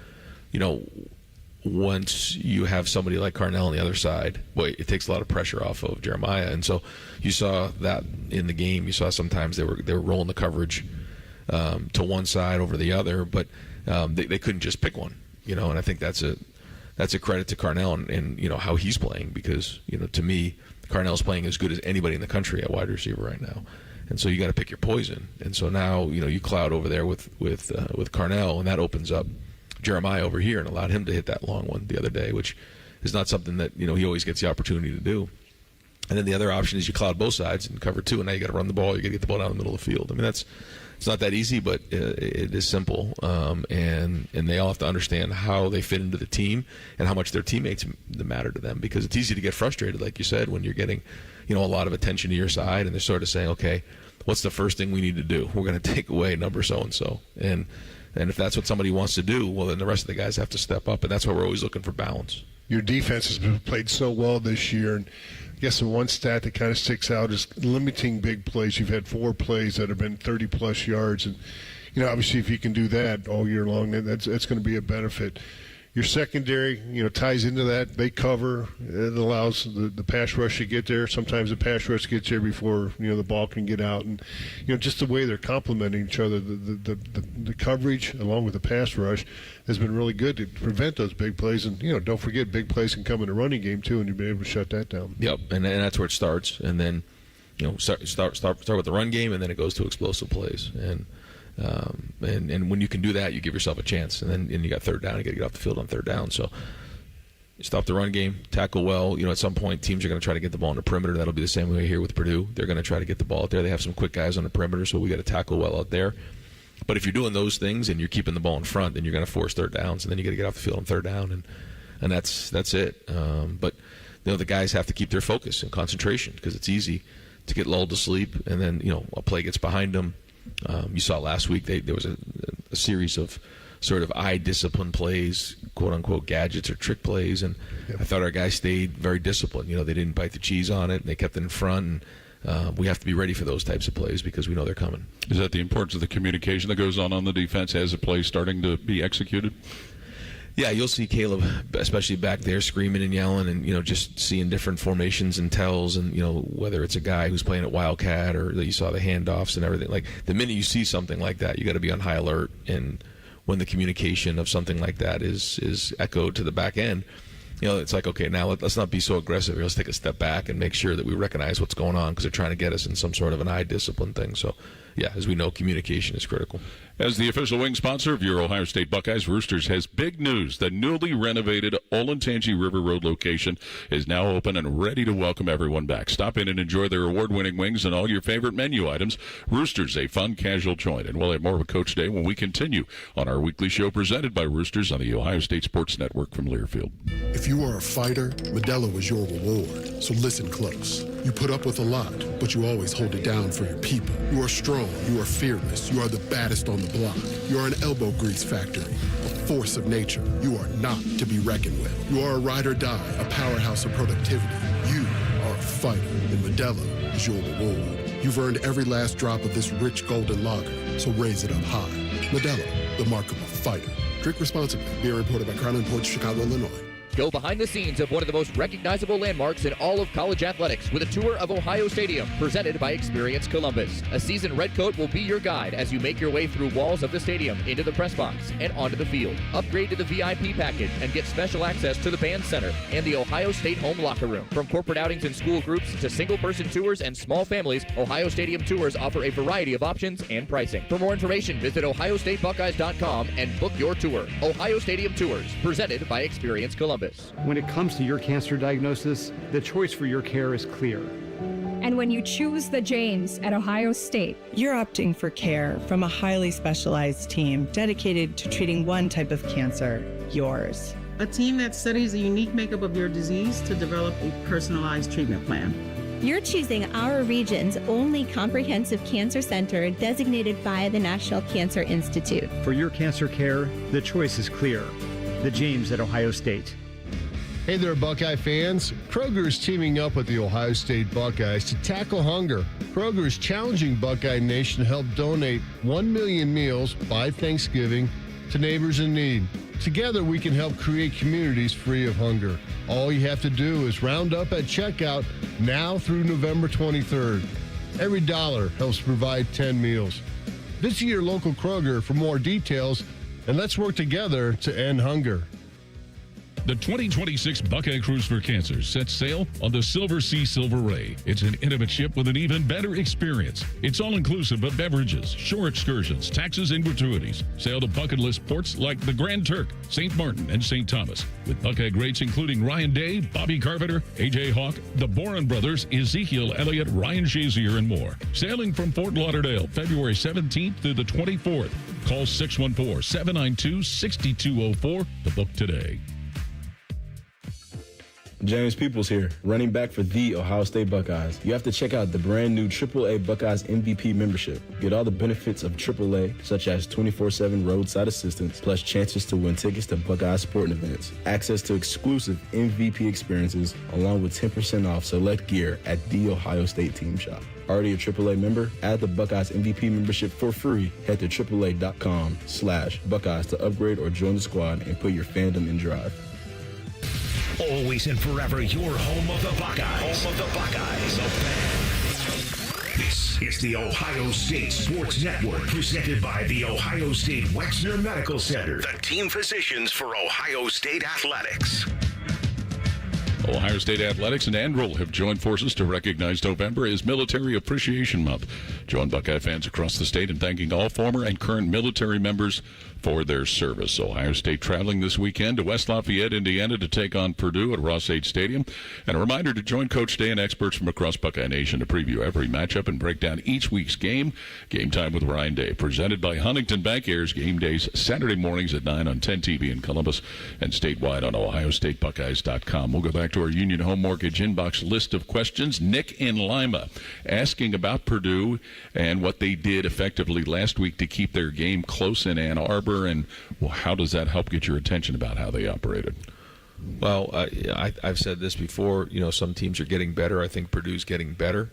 once you have somebody like Carnell on the other side, it takes a lot of pressure off of Jeremiah. And so you saw that in the game. You saw sometimes they were rolling the coverage to one side over the other, but they couldn't just pick one. And I think that's a credit to Carnell and how he's playing, because to me, Carnell's playing as good as anybody in the country at wide receiver right now. And so you got to pick your poison. And so now you cloud over there with Carnell, and that opens up Jeremiah over here and allowed him to hit that long one the other day, which is not something that he always gets the opportunity to do. And then the other option is you cloud both sides and cover two, and now you got to run the ball. You got to get the ball down the middle of the field. I mean, it's not that easy, but it is simple. And they all have to understand how they fit into the team and how much their teammates matter to them, because it's easy to get frustrated, like you said, when you're getting a lot of attention to your side, and they're sort of saying, okay, what's the first thing we need to do? We're going to take away number so-and-so. And if that's what somebody wants to do, well, then the rest of the guys have to step up, and that's why we're always looking for balance.
Your defense has been played so well this year, and I guess the one stat that kind of sticks out is limiting big plays. You've had 4 plays that have been 30-plus yards, and obviously if you can do that all year long, that's going to be a benefit. Your secondary, ties into that. They cover. It allows the pass rush to get there. Sometimes the pass rush gets there before the ball can get out, and just the way they're complementing each other. The coverage along with the pass rush has been really good to prevent those big plays. And don't forget, big plays can come in the running game too, and you've been able to shut that down.
Yep, and that's where it starts. And then start with the run game, and then it goes to explosive plays. And when you can do that, you give yourself a chance. And then you got third down. You got to get off the field on third down. So you stop the run game, tackle well. At some point, teams are going to try to get the ball on the perimeter. That'll be the same way here with Purdue. They're going to try to get the ball out there. They have some quick guys on the perimeter, so we got to tackle well out there. But if you're doing those things and you're keeping the ball in front, then you're going to force third downs, and then you got to get off the field on third down, and that's it. But the guys have to keep their focus and concentration, because it's easy to get lulled to sleep, and then a play gets behind them. You saw last week there was a series of sort of eye discipline plays, quote unquote gadgets or trick plays, and I thought our guys stayed very disciplined. They didn't bite the cheese on it, and they kept it in front. And we have to be ready for those types of plays because we know they're coming.
Is that the importance of the communication that goes on the defense as a play starting to be executed?
Yeah, you'll see Caleb, especially back there, screaming and yelling, and just seeing different formations and tells, and whether it's a guy who's playing at Wildcat or that you saw the handoffs and everything. Like, the minute you see something like that, you got to be on high alert. And when the communication of something like that is echoed to the back end, it's like, okay, now let's not be so aggressive. Let's take a step back and make sure that we recognize what's going on, because they're trying to get us in some sort of an eye discipline thing. So, yeah, as we know, communication is critical.
As the official wing sponsor of your Ohio State Buckeyes, Roosters has big news. The newly renovated Olentangy River Road location is now open and ready to welcome everyone back. Stop in and enjoy their award-winning wings and all your favorite menu items. Roosters, a fun, casual joint. And we'll have more of a Coach Day when we continue on our weekly show presented by Roosters on the Ohio State Sports Network from Learfield.
If you are a fighter, Modelo is your reward. So listen close. You put up with a lot, but you always hold it down for your people. You are strong. You are fearless. You are the baddest on the block. You are an elbow grease factory, a force of nature. You are not to be reckoned with. You are a ride or die, a powerhouse of productivity. You are a fighter, and Modelo is your reward. You've earned every last drop of this rich golden lager, so raise it up high. Modelo, the mark of a fighter. Drink responsibly. Beer imported by Crown Imports, Chicago, Illinois.
Go behind the scenes of one of the most recognizable landmarks in all of college athletics with a tour of Ohio Stadium presented by Experience Columbus. A seasoned redcoat will be your guide as you make your way through walls of the stadium, into the press box, and onto the field. Upgrade to the VIP package and get special access to the band center and the Ohio State home locker room. From corporate outings and school groups to single-person tours and small families, Ohio Stadium Tours offer a variety of options and pricing. For more information, visit ohiostatebuckeyes.com and book your tour. Ohio Stadium Tours, presented by Experience Columbus.
When it comes to your cancer diagnosis, the choice for your care is clear.
And when you choose the James at Ohio State,
you're opting for care from a highly specialized team dedicated to treating one type of cancer, yours.
A team that studies the unique makeup of your disease to develop a personalized treatment plan.
You're choosing our region's only comprehensive cancer center designated by the National Cancer Institute.
For your cancer care, the choice is clear. The James at Ohio State.
Hey there, Buckeye fans. Kroger is teaming up with the Ohio State Buckeyes to tackle hunger. Kroger is challenging Buckeye Nation to help donate 1 million meals by Thanksgiving to neighbors in need. Together, we can help create communities free of hunger. All you have to do is round up at checkout now through November 23rd. Every dollar helps provide 10 meals. Visit your local Kroger for more details, and let's work together to end hunger.
The 2026 Buckeye Cruise for Cancer sets sail on the Silver Sea Silver Ray. It's an intimate ship with an even better experience. It's all-inclusive of beverages, shore excursions, taxes, and gratuities. Sail to bucket list ports like the Grand Turk, St. Martin, and St. Thomas, with Buckeye greats including Ryan Day, Bobby Carpenter, A.J. Hawk, the Boren Brothers, Ezekiel Elliott, Ryan Shazier, and more. Sailing from Fort Lauderdale, February 17th through the 24th. Call 614-792-6204 to book today.
James Peoples here, running back for the Ohio State Buckeyes. You have to check out the brand new AAA Buckeyes MVP membership. Get all the benefits of AAA, such as 24/7 roadside assistance, plus chances to win tickets to Buckeye sporting events, access to exclusive MVP experiences, along with 10% off select gear at the Ohio State Team Shop. Already a AAA member? Add the Buckeyes MVP membership for free. Head to AAA.com/Buckeyes to upgrade or join the squad and put your fandom in drive.
Always and forever, your home of the Buckeyes. Home of the Buckeyes. The Fan. This is the Ohio State Sports Network, presented by the Ohio State Wexner Medical Center, the team physicians for Ohio State Athletics.
Ohio State Athletics and Andrel have joined forces to recognize November as Military Appreciation Month. Join Buckeye fans across the state in thanking all former and current military members for their service. Ohio State traveling this weekend to West Lafayette, Indiana to take on Purdue at Ross-Ade Stadium. And a reminder to join Coach Day and experts from across Buckeye Nation to preview every matchup and break down each week's game. Game Time with Ryan Day, presented by Huntington Bank, airs game days Saturday mornings at 9 on 10 TV in Columbus and statewide on ohiostatebuckeyes.com. We'll go back to our Union Home Mortgage inbox list of questions. Nick in Lima asking about Purdue and what they did effectively last week to keep their game close in Ann Arbor, and well, how does that help get your attention about how they operated?
Well, I've said this before. You know, some teams are getting better. I think Purdue's getting better.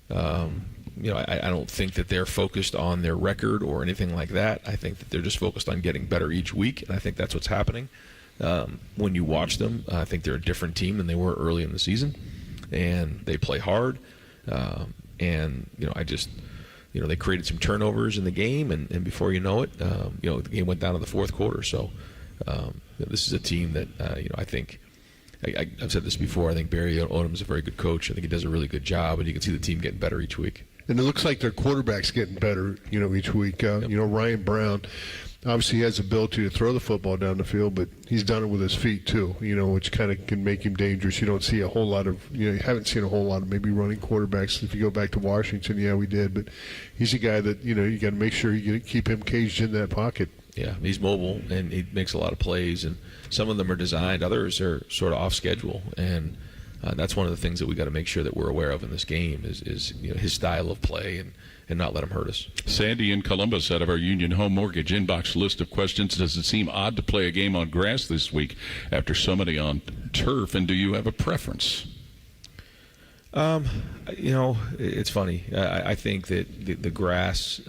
I don't think that they're focused on their record or anything like that. I think that they're just focused on getting better each week, and I think that's what's happening. When you watch them, I think they're a different team than they were early in the season, and they play hard. They created some turnovers in the game, and before you know it, the game went down to the fourth quarter. So this is a team that I think I've said this before. I think Barry Odom's a very good coach. I think he does a really good job, and you can see the team getting better each week.
And it looks like their quarterback's getting better, each week. Ryan Brown, obviously he has the ability to throw the football down the field, but he's done it with his feet too, which kind of can make him dangerous. You don't see a whole lot of, you haven't seen a whole lot of maybe running quarterbacks. If you go back to Washington, yeah, we did. But he's a guy that, you got to make sure you keep him caged in that pocket.
Yeah, he's mobile, and he makes a lot of plays, and some of them are designed. Others are sort of off schedule, and that's one of the things that we got to make sure that we're aware of in this game is his style of play and not let him hurt us.
Sandy in Columbus, out of our Union Home Mortgage inbox list of questions, does it seem odd to play a game on grass this week after so many on turf, and do you have a preference?
It's funny. I think that the grass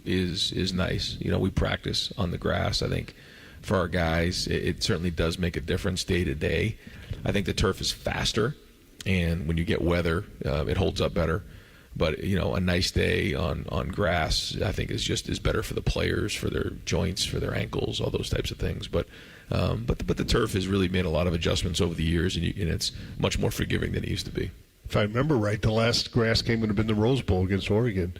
is nice. We practice on the grass. I think for our guys. It certainly does make a difference day to day. I think the turf is faster, and when you get weather, it holds up better. But a nice day on grass, I think is better for the players, for their joints, for their ankles, all those types of things. But the turf has really made a lot of adjustments over the years, and it's much more forgiving than it used to be.
If I remember right, the last grass game would have been the Rose Bowl against Oregon.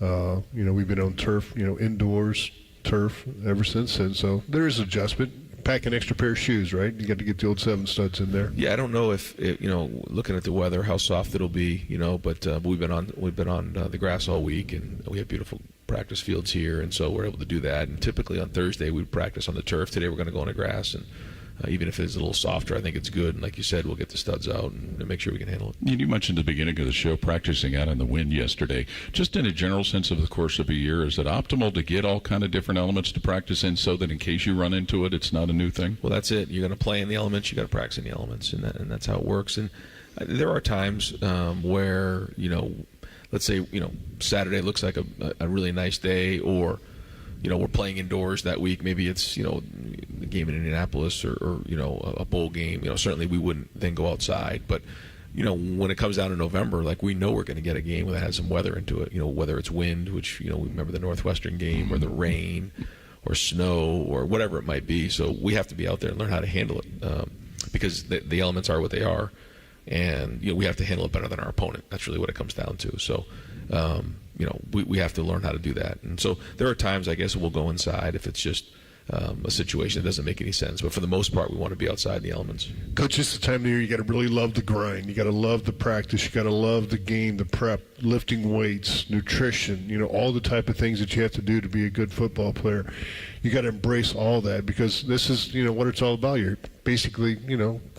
We've been on turf, indoors turf ever since then. So there is adjustment. Pack an extra pair of shoes, right? You got to get the old 7 studs in there.
Yeah, I don't know if looking at the weather, how soft it'll be, but we've been on the grass all week, and we have beautiful practice fields here, and so we're able to do that. And typically on Thursday we practice on the turf. Today we're going to go on the grass, and even if it's a little softer, I think it's good. And like you said, we'll get the studs out and make sure we can handle it.
You mentioned at the beginning of the show practicing out in the wind yesterday. Just in a general sense of the course of a year, is it optimal to get all kind of different elements to practice in so that in case you run into it, it's not a new thing?
Well, that's it. You're going to play in the elements. You got to practice in the elements, and that's how it works. And there are times where let's say Saturday looks like a really nice day, or we're playing indoors that week. Maybe it's, the game in Indianapolis or a bowl game. Certainly we wouldn't then go outside. But, when it comes down to November, we know we're going to get a game that has some weather into it, whether it's wind, which, we remember the Northwestern game, or the rain or snow or whatever it might be. So we have to be out there and learn how to handle it because the elements are what they are. And, we have to handle it better than our opponent. That's really what it comes down to. So, we have to learn how to do that. And so there are times, I guess, we'll go inside if it's just a situation that doesn't make any sense. But for the most part, we want to be outside in the elements.
Coach, this is the time of the year you got to really love the grind. You got to love the practice. You got to love the game, the prep, lifting weights, nutrition, all the type of things that you have to do to be a good football player. You got to embrace all that because this is, what it's all about. You're basically,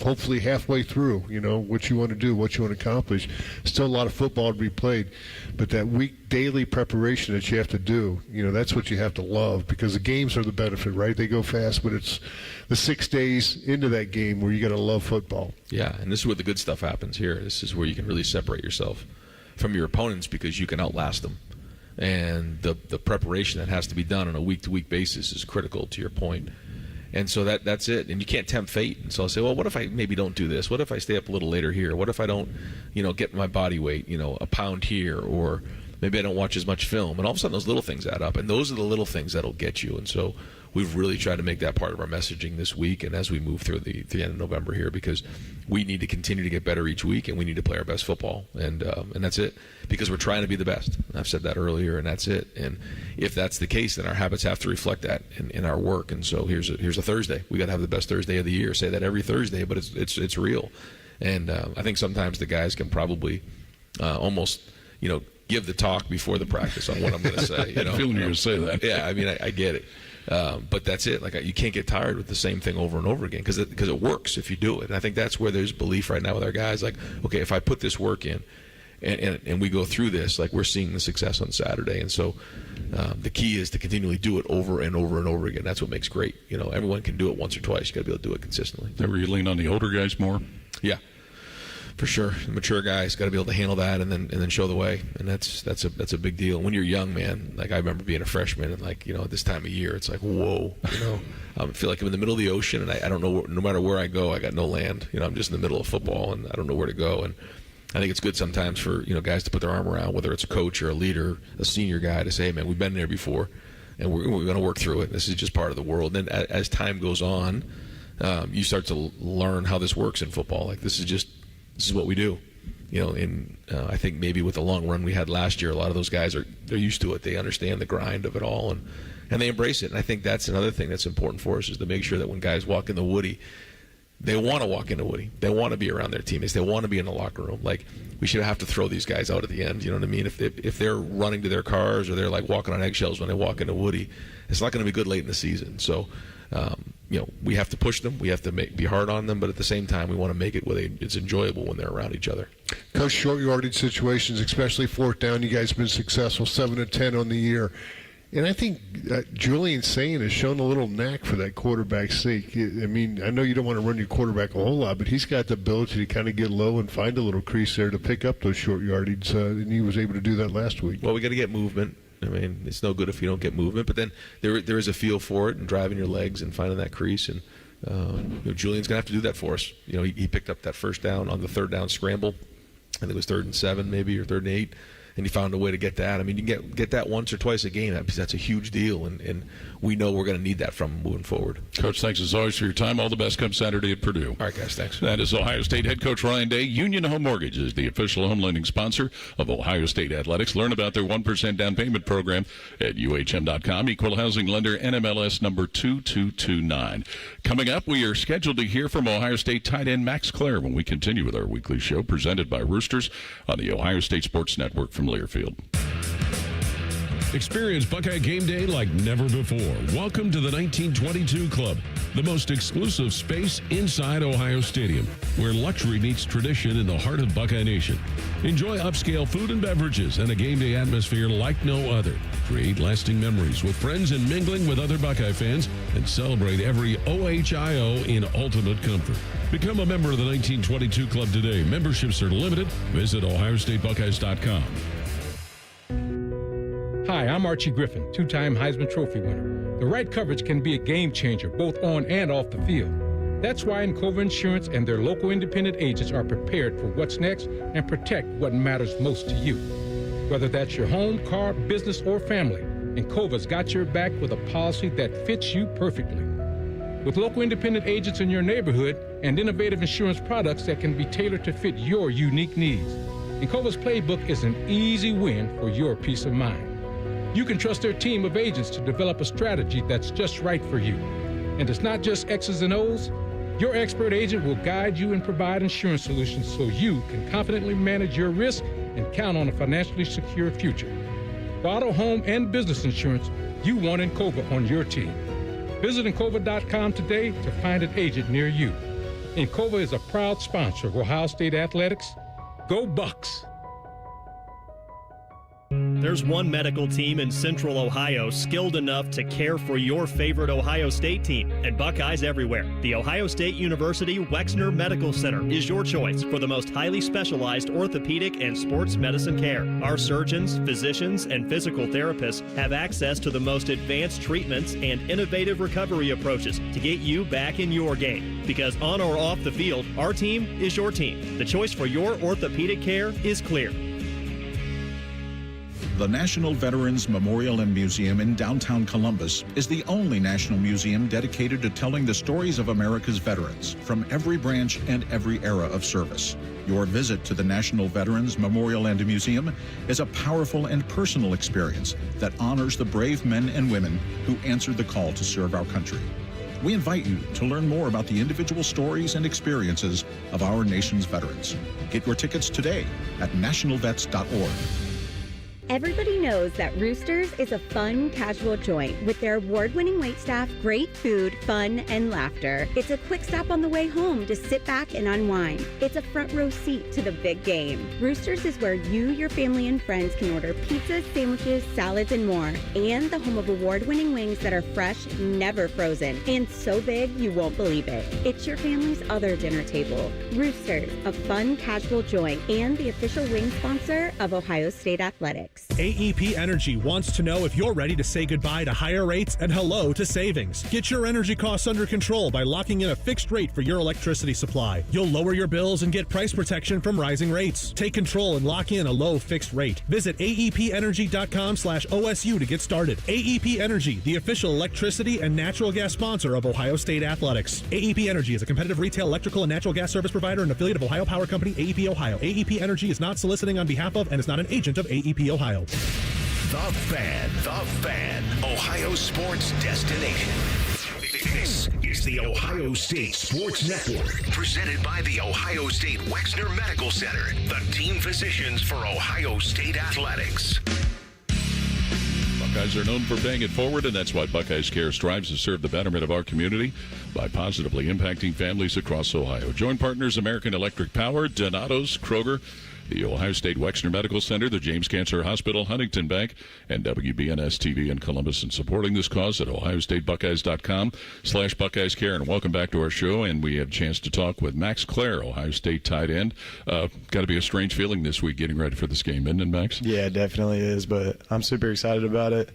hopefully halfway through, what you want to do, what you want to accomplish. Still a lot of football to be played, but that week daily preparation that you have to do, that's what you have to love because the games are the benefit, right? They go fast, but it's the 6 days into that game where you got to love football.
Yeah, and this is where the good stuff happens here. This is where you can really separate yourself from your opponents because you can outlast them. And the preparation that has to be done on a week-to-week basis is critical to your point. And so that's it. And you can't tempt fate. And so I'll say, well, what if I maybe don't do this? What if I stay up a little later here? What if I don't, get my body weight, a pound here? Or maybe I don't watch as much film. And all of a sudden those little things add up. And those are the little things that'll get you. And so we've really tried to make that part of our messaging this week and as we move through the end of November here because we need to continue to get better each week and we need to play our best football. And that's it because we're trying to be the best. I've said that earlier, and that's it. And if that's the case, then our habits have to reflect that in our work. And so here's a Thursday. We got to have the best Thursday of the year. Say that every Thursday, but it's real. And I think sometimes the guys can probably almost, give the talk before the practice on what I'm going to say.
I had a feeling you were going to say that.
Yeah, I mean, I get it. But that's it. You can't get tired with the same thing over and over again because it works if you do it. And I think that's where there's belief right now with our guys. Okay, if I put this work in and we go through this, we're seeing the success on Saturday. And so the key is to continually do it over and over and over again. That's what makes great. Everyone can do it once or twice. You got to be able to do it consistently.
Ever you lean on the older guys more?
Yeah. For sure, the mature guys got to be able to handle that and then show the way, and that's a big deal. When you're young, man, I remember being a freshman and at this time of year, it's whoa, I feel like I'm in the middle of the ocean and I don't know. No matter where I go, I got no land. I'm just in the middle of football and I don't know where to go. And I think it's good sometimes for guys to put their arm around, whether it's a coach or a leader, a senior guy, to say, hey, man, we've been there before, and we're going to work through it. This is just part of the world. And then as time goes on, you start to learn how this works in football. This is what we do, and I think maybe with the long run we had last year, a lot of those guys they're used to it. They understand the grind of it all, and they embrace it. And I think that's another thing that's important for us is to make sure that when guys walk in the Woody, they want to walk in the Woody. They want to be around their teammates. They want to be in the locker room. We should have to throw these guys out at the end. You know what I mean? If they're running to their cars or they're walking on eggshells when they walk in the Woody, it's not going to be good late in the season. So, we have to push them. We have to be hard on them, but at the same time, we want to make it where it's enjoyable when they're around each other.
Coach, short yardage situations, especially fourth down, you guys have been successful, 7-10 on the year. And I think Julian Sain has shown a little knack for that quarterback sneak. I mean, I know you don't want to run your quarterback a whole lot, but he's got the ability to kind of get low and find a little crease there to pick up those short yardage, and he was able to do that last week.
Well, we got to get movement. I mean, it's no good if you don't get movement. But then there is a feel for it and driving your legs and finding that crease. And Julian's going to have to do that for us. He picked up that first down on the third down scramble. I think it was 3rd and 7 maybe, or 3rd and 8. And he found a way to get that. I mean, you get that once or twice a game. That's a huge deal, and we know we're going to need that from him moving forward.
Coach, thanks as always for your time. All the best come Saturday at Purdue.
All right, guys, thanks.
That is Ohio State head coach Ryan Day. Union Home Mortgage is the official home lending sponsor of Ohio State Athletics. Learn about their 1% down payment program at UHM.com. Equal housing lender, NMLS number 2229. Coming up, we are scheduled to hear from Ohio State tight end Max Klare when we continue with our weekly show presented by Roosters on the Ohio State Sports Network from Learfield.
Experience Buckeye game day like never before. Welcome to the 1922 Club, the most exclusive space inside Ohio Stadium, where luxury meets tradition in the heart of Buckeye Nation. Enjoy upscale food and beverages and a game day atmosphere like no other. Create lasting memories with friends and mingling with other Buckeye fans, and celebrate every OHIO in ultimate comfort. Become a member of the 1922 Club today. Memberships are limited. Visit OhioStateBuckeyes.com.
Hi, I'm Archie Griffin, two-time Heisman Trophy winner. The right coverage can be a game changer, both on and off the field. That's why Encova Insurance and their local independent agents are prepared for what's next and protect what matters most to you. Whether that's your home, car, business, or family, Encova's got your back with a policy that fits you perfectly. With local independent agents in your neighborhood and innovative insurance products that can be tailored to fit your unique needs, Encova's playbook is an easy win for your peace of mind. You can trust their team of agents to develop a strategy that's just right for you. And it's not just X's and O's. Your expert agent will guide you and provide insurance solutions so you can confidently manage your risk and count on a financially secure future. For auto, home, and business insurance, you want Encova on your team. Visit Encova.com today to find an agent near you. Encova is a proud sponsor of Ohio State Athletics. Go Bucks!
There's one medical team in Central Ohio skilled enough to care for your favorite Ohio State team, and Buckeyes everywhere. The Ohio State University Wexner Medical Center is your choice for the most highly specialized orthopedic and sports medicine care. Our surgeons, physicians, and physical therapists have access to the most advanced treatments and innovative recovery approaches to get you back in your game. Because on or off the field, our team is your team. The choice for your orthopedic care is clear.
The National Veterans Memorial and Museum in downtown Columbus is the only national museum dedicated to telling the stories of America's veterans from every branch and every era of service. Your visit to the National Veterans Memorial and Museum is a powerful and personal experience that honors the brave men and women who answered the call to serve our country. We invite you to learn more about the individual stories and experiences of our nation's veterans. Get your tickets today at nationalvets.org.
Everybody knows that Roosters is a fun, casual joint with their award-winning waitstaff, great food, fun, and laughter. It's a quick stop on the way home to sit back and unwind. It's a front row seat to the big game. Roosters is where you, your family, and friends can order pizzas, sandwiches, salads, and more. And the home of award-winning wings that are fresh, never frozen, and so big you won't believe it. It's your family's other dinner table. Roosters, a fun, casual joint, and the official wing sponsor of Ohio State Athletics.
AEP Energy wants to know if you're ready to say goodbye to higher rates and hello to savings. Get your energy costs under control by locking in a fixed rate for your electricity supply. You'll lower your bills and get price protection from rising rates. Take control and lock in a low fixed rate. Visit aepenergy.com/OSU to get started. AEP Energy, the official electricity and natural gas sponsor of Ohio State Athletics. AEP Energy is a competitive retail electrical and natural gas service provider and affiliate of Ohio Power Company, AEP Ohio. AEP Energy is not soliciting on behalf of and is not an agent of AEP Ohio.
The Fan, Ohio sports destination. This is the Ohio State Sports Network, presented by the Ohio State Wexner Medical Center, the team physicians for Ohio State Athletics.
Buckeyes are known for paying it forward, and that's why Buckeyes Care strives to serve the betterment of our community by positively impacting families across Ohio. Join partners American Electric Power, Donato's, Kroger, the Ohio State Wexner Medical Center, the James Cancer Hospital, Huntington Bank, and WBNS TV in Columbus, and supporting this cause at ohiostatebuckeyes.com/BuckeyesCare. And welcome back to our show, and we have a chance to talk with Max Klare, Ohio State tight end. Got to be a strange feeling this week getting ready for this game, isn't it, Max?
Yeah, it definitely is, but I'm super excited about it.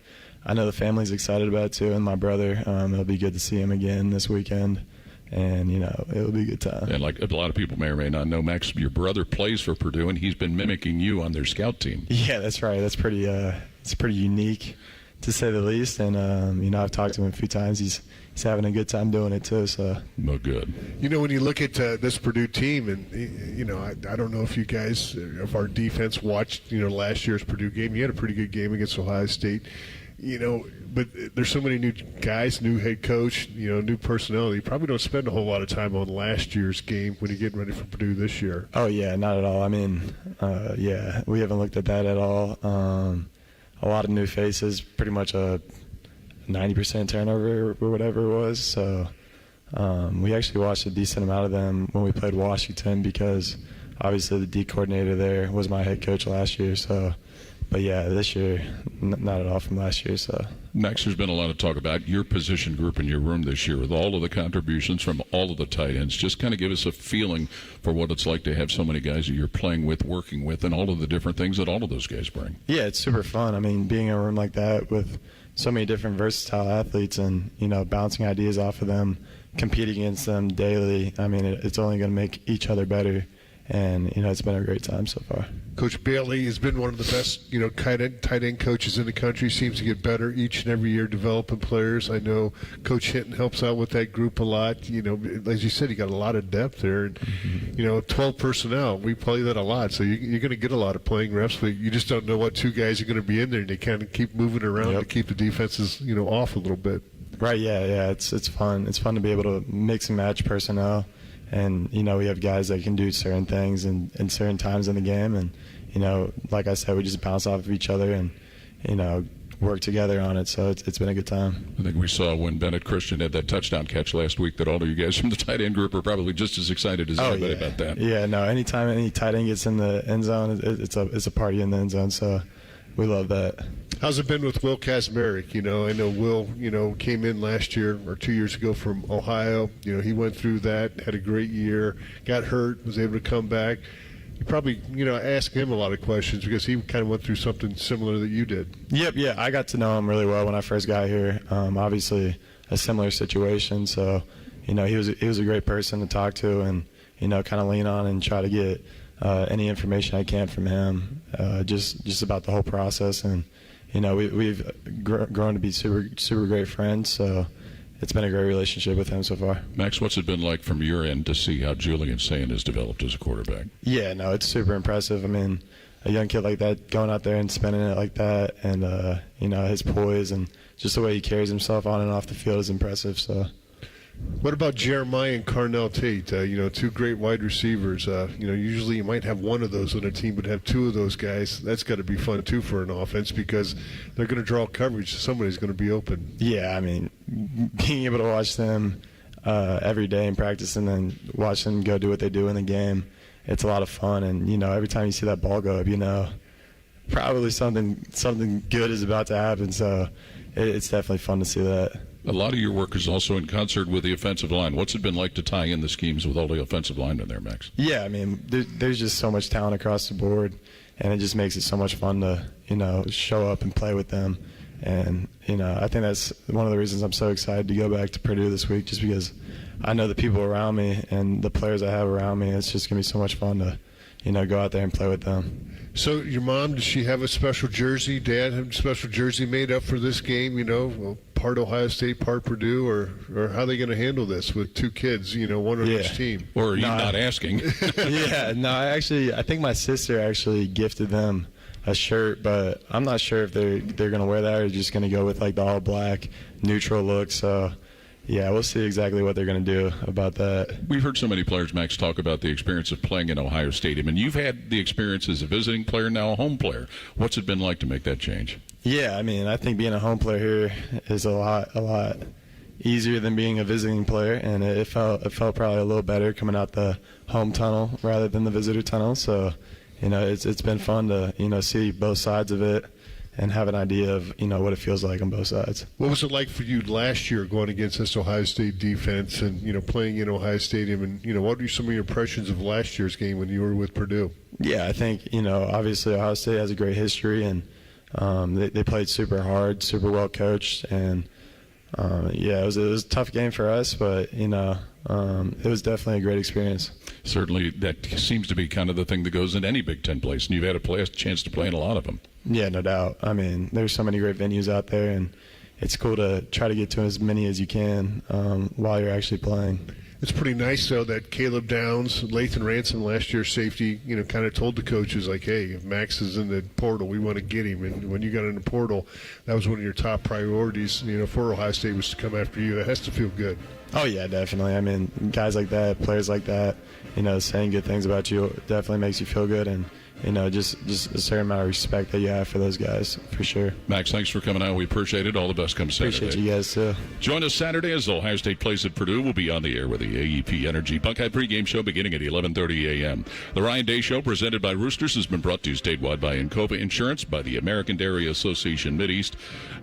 I know the family's excited about it too, and my brother. It'll be good to see him again this weekend. And, it'll be a good time. And
like a lot of people may or may not know, Max, your brother plays for Purdue, and he's been mimicking you on their scout team.
Yeah, that's right. That's pretty it's pretty unique, to say the least. And, I've talked to him a few times. He's having a good time doing it, too. So.
No good.
When you look at this Purdue team, and, I don't know if you guys, if our defense watched, last year's Purdue game. You had a pretty good game against Ohio State. But there's so many new guys, new head coach, new personnel. You probably don't spend a whole lot of time on last year's game when you're getting ready for Purdue this year.
Oh, yeah, not at all. I mean, we haven't looked at that at all. A lot of new faces, pretty much a 90% turnover or whatever it was. So we actually watched a decent amount of them when we played Washington because obviously the D coordinator there was my head coach last year. So. But, yeah, this year, not at all from last year. So,
Max, there's been a lot of talk about your position group in your room this year with all of the contributions from all of the tight ends. Just kind of give us a feeling for what it's like to have so many guys that you're playing with, working with, and all of the different things that all of those guys bring.
Yeah, it's super fun. I mean, being in a room like that with so many different versatile athletes and, bouncing ideas off of them, competing against them daily, I mean, it's only going to make each other better. And, it's been a great time so far.
Coach Bailey has been one of the best, tight end coaches in the country. Seems to get better each and every year developing players. I know Coach Hinton helps out with that group a lot. As you said, you got a lot of depth there. And, 12 personnel, we play that a lot. So you're going to get a lot of playing reps, but you just don't know what two guys are going to be in there. And they kind of keep moving around to keep the defenses, off a little bit.
Right, yeah. It's fun. It's fun to be able to mix and match personnel. And, we have guys that can do certain things in certain times in the game. And, like I said, we just bounce off of each other and, work together on it. So it's been a good time.
I think we saw when Bennett Christian had that touchdown catch last week that all of you guys from the tight end group are probably just as excited as anybody about that.
Yeah, no, anytime any tight end gets in the end zone, it's a party in the end zone. So we love that.
How's it been with Will Kazmarek? I know Will, came in last year or 2 years ago from Ohio. He went through that, had a great year, got hurt, was able to come back. You probably, ask him a lot of questions because he kind of went through something similar that you did.
Yep, yeah. I got to know him really well when I first got here. Obviously, a similar situation. So, he was a great person to talk to and, kind of lean on and try to get any information I can from him, just about the whole process. And, we've grown to be super great friends. So it's been a great relationship with him so far.
Max, what's it been like from your end to see how Julian Sayin has developed as a quarterback?
Yeah, no, it's super impressive. I mean, a young kid like that going out there and spinning it like that and, his poise and just the way he carries himself on and off the field is impressive. So.
What about Jeremiah and Carnell Tate? Two great wide receivers. Usually you might have one of those on a team, but have two of those guys. That's got to be fun, too, for an offense because they're going to draw coverage. Somebody's going to be open.
Yeah, I mean, being able to watch them every day in practice and then watch them go do what they do in the game, it's a lot of fun. And, every time you see that ball go up, probably something good is about to happen. So it's definitely fun to see that.
A lot of your work is also in concert with the offensive line. What's it been like to tie in the schemes with all the offensive linemen there, Max?
Yeah, I mean, there's just so much talent across the board, and it just makes it so much fun to, show up and play with them. And, I think that's one of the reasons I'm so excited to go back to Purdue this week, just because I know the people around me and the players I have around me. It's just going to be so much fun to, go out there and play with them.
So your mom, does she have a special jersey? Dad have a special jersey made up for this game, part Ohio State, part Purdue, or how are they going to handle this with two kids, one on each team?
Or are you not asking?
Yeah, no, I think my sister actually gifted them a shirt, but I'm not sure if they're going to wear that or just going to go with like the all black neutral look. So yeah, we'll see exactly what they're going to do about that.
We've heard so many players, Max, talk about the experience of playing in Ohio Stadium, and you've had the experience as a visiting player, now a home player. What's it been like to make that change?
Yeah, I mean, I think being a home player here is a lot easier than being a visiting player, and it felt probably a little better coming out the home tunnel rather than the visitor tunnel. So it's been fun to see both sides of it and have an idea of what it feels like on both sides.
What was it like for you last year going against this Ohio State defense and playing in Ohio Stadium, and what were some of your impressions of last year's game when you were with Purdue?
Yeah, I think obviously Ohio State has a great history, and they played super hard, super well coached, and it was a tough game for us, but it was definitely a great experience.
Certainly, that seems to be kind of the thing that goes in any Big Ten place, and you've had a chance to play in a lot of them.
Yeah, no doubt. I mean, there's so many great venues out there, and it's cool to try to get to as many as you can while you're actually playing.
It's pretty nice, though, that Caleb Downs, Lathan Ransom, last year's safety, kind of told the coaches, like, hey, if Max is in the portal, we want to get him. And when you got in the portal, that was one of your top priorities, for Ohio State was to come after you. That has to feel good.
Oh, yeah, definitely. I mean, guys like that, players like that, saying good things about you definitely makes you feel good, and just a certain amount of respect that you have for those guys, for sure.
Max, thanks for coming out. We appreciate it. All the best come Saturday.
Appreciate you guys, too.
Join us Saturday as Ohio State plays at Purdue. We'll be on the air with the AEP Energy Buckeye pregame show beginning at 11:30 a.m. The Ryan Day Show, presented by Roosters, has been brought to you statewide by Encova Insurance, by the American Dairy Association Mideast,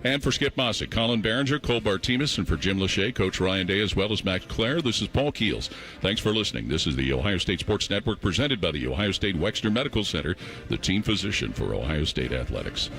and for Skip Mossick, Colin Behringer, Cole Bartimus, and for Jim Lachey, Coach Ryan Day, as well as Max Klare. This is Paul Keels. Thanks for listening. This is the Ohio State Sports Network, presented by the Ohio State Wexner Medical Center, the team physician for Ohio State athletics.